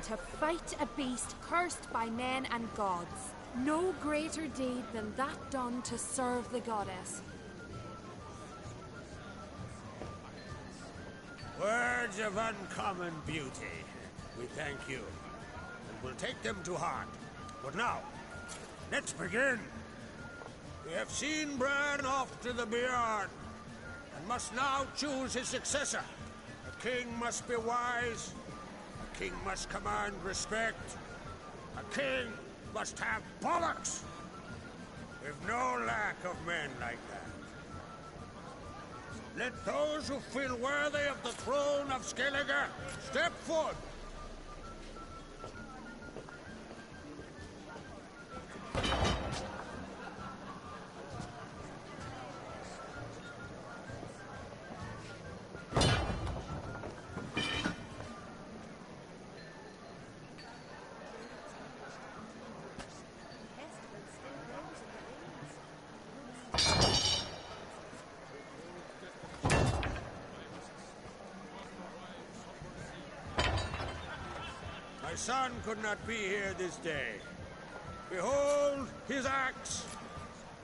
to fight a beast cursed by men and gods. No greater deed than that done to serve the goddess. Words of uncommon beauty. We thank you, and we'll take them to heart. But now, let's begin. We have seen Bran off to the Beyond, and must now choose his successor. A king must be wise. A king must command respect. A king must have bollocks. We've no lack of men like that. Let those who feel worthy of the throne of Skellige step forth. My son could not be here this day. Behold his axe.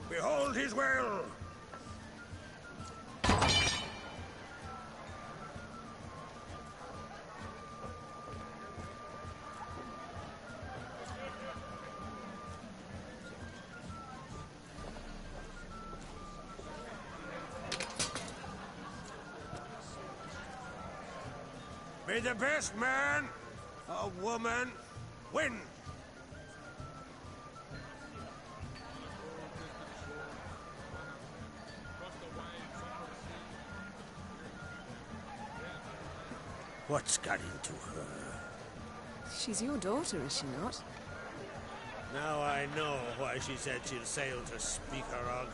Behold his will. May the best man or woman win. What's got into her? She's your daughter, is she not? Now I know why she said she'll sail to speak her of.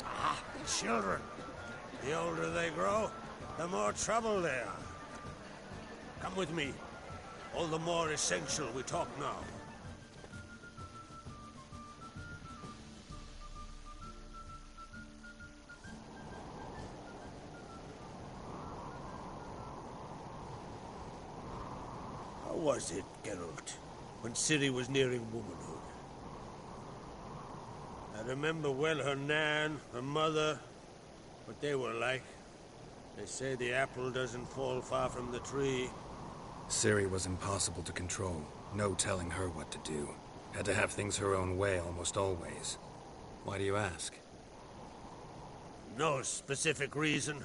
Ah, children. The older they grow, the more trouble they are. Come with me. All the more essential we talk now. How was it, Geralt, when Ciri was nearing womanhood? I remember well her nan, her mother, what they were like. They say the apple doesn't fall far from the tree. Ciri was impossible to control. No telling her what to do. Had to have things her own way almost always. Why do you ask? No specific reason.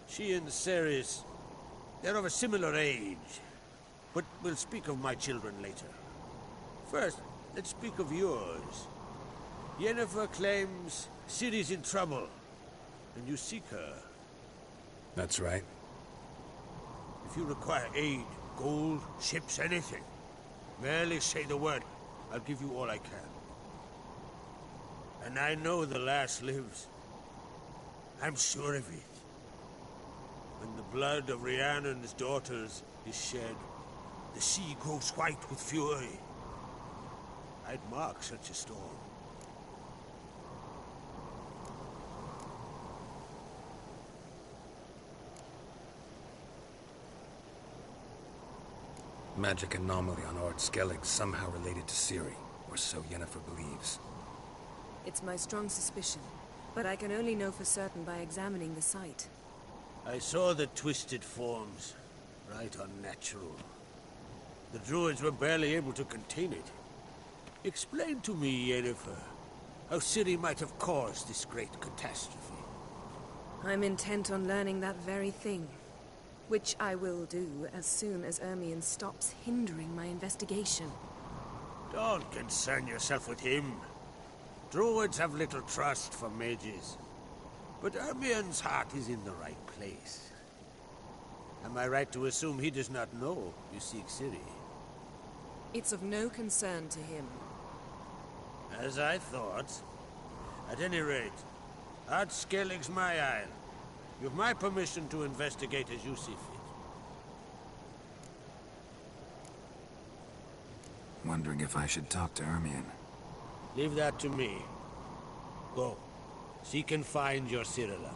She and Ceres, they're of a similar age. But we'll speak of my children later. First, let's speak of yours. Yennefer claims Ciri's in trouble, and you seek her. That's right. If you require aid, gold, ships, anything, merely say the word. I'll give you all I can. And I know the lass lives. I'm sure of it. When the blood of Rhiannon's daughters is shed, the sea grows white with fury. I'd mark such a storm. Magic anomaly on Ard Skellig somehow related to Ciri, or so Yennefer believes. It's my strong suspicion, but I can only know for certain by examining the site. I saw the twisted forms, right unnatural. The druids were barely able to contain it. Explain to me, Yennefer, how Ciri might have caused this great catastrophe. I'm intent on learning that very thing. Which I will do as soon as Ermion stops hindering my investigation. Don't concern yourself with him. Druids have little trust for mages. But Ermion's heart is in the right place. Am I right to assume he does not know you seek Ciri? It's of no concern to him. As I thought. At any rate, Ard Skellig's my isle. You've my permission to investigate as you see fit. Wondering if I should talk to Ermion. Leave that to me. Go. Seek and find your Cirilla.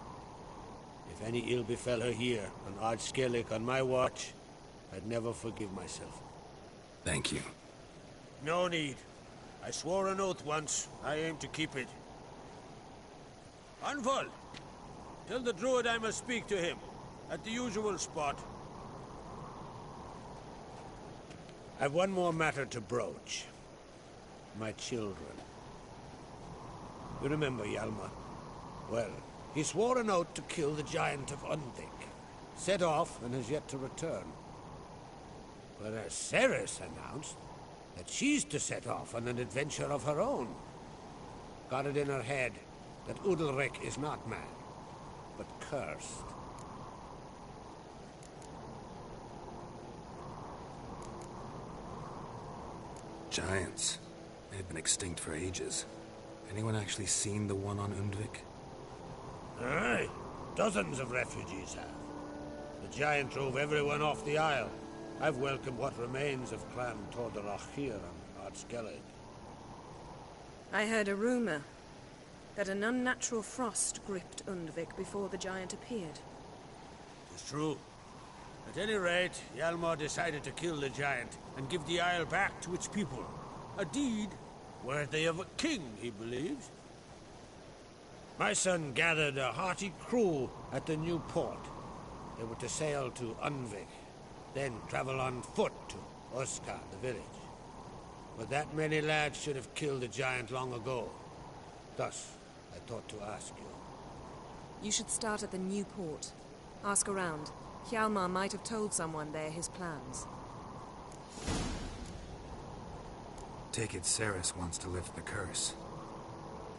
If any ill befell her here, on Ard Skellig on my watch, I'd never forgive myself. Thank you. No need. I swore an oath once. I aim to keep it. Anvol! Tell the druid I must speak to him. At the usual spot. I've one more matter to broach. My children. You remember Hjalmar? Well, he swore an oath to kill the giant of Undvik. Set off and has yet to return. Whereas Ceres announced that she's to set off on an adventure of her own. Got it in her head that Udalric is not mad, but cursed. Giants. They've been extinct for ages. Anyone actually seen the one on Undvik? Aye. Dozens of refugees have. The giant drove everyone off the isle. I've welcomed what remains of Clan Tordarach here on Ardskellig. I heard a rumor that an unnatural frost gripped Undvik before the giant appeared. It's true. At any rate, Hjalmar decided to kill the giant and give the isle back to its people. A deed worthy of a king, he believes. My son gathered a hearty crew at the new port. They were to sail to Undvik, then travel on foot to Oskar, the village. But that many lads should have killed the giant long ago. Thus, I thought to ask you. You should start at the new port. Ask around. Hjalmar might have told someone there his plans. Take it Ceres wants to lift the curse.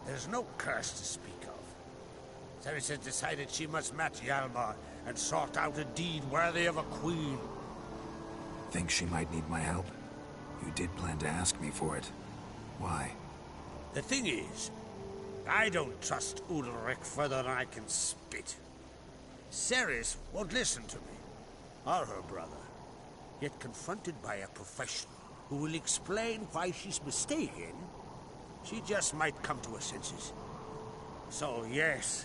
There's no curse to speak of. Ceres has decided she must match Hjalmar and sort out a deed worthy of a queen. Think she might need my help? You did plan to ask me for it. Why? The thing is, I don't trust Udalric further than I can spit. Ceres won't listen to me, or her brother. Yet confronted by a professional who will explain why she's mistaken, she just might come to her senses. So yes,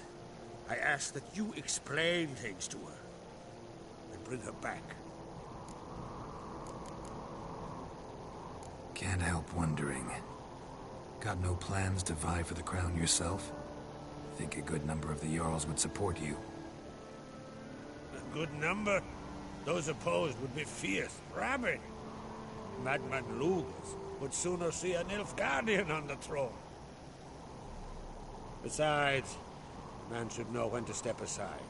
I ask that you explain things to her and bring her back. Can't help wondering. Got no plans to vie for the crown yourself? Think a good number of the Jarls would support you. A good number? Those opposed would be fierce, rabid. Madman Lugas would sooner see an Nilfgaardian on the throne. Besides, man should know when to step aside.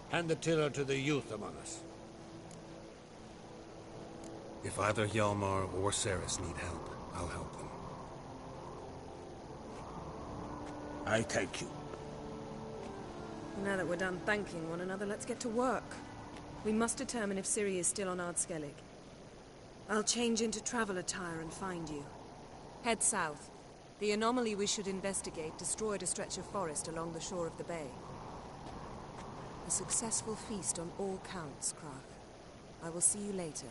Hand the tiller to the youth among us. If either Hjalmar or Ceres need help, I'll help them. I thank you. Now that we're done thanking one another, let's get to work. We must determine if Ciri is still on Ardskellig. I'll change into travel attire and find you. Head south. The anomaly we should investigate destroyed a stretch of forest along the shore of the bay. A successful feast on all counts, Krach. I will see you later.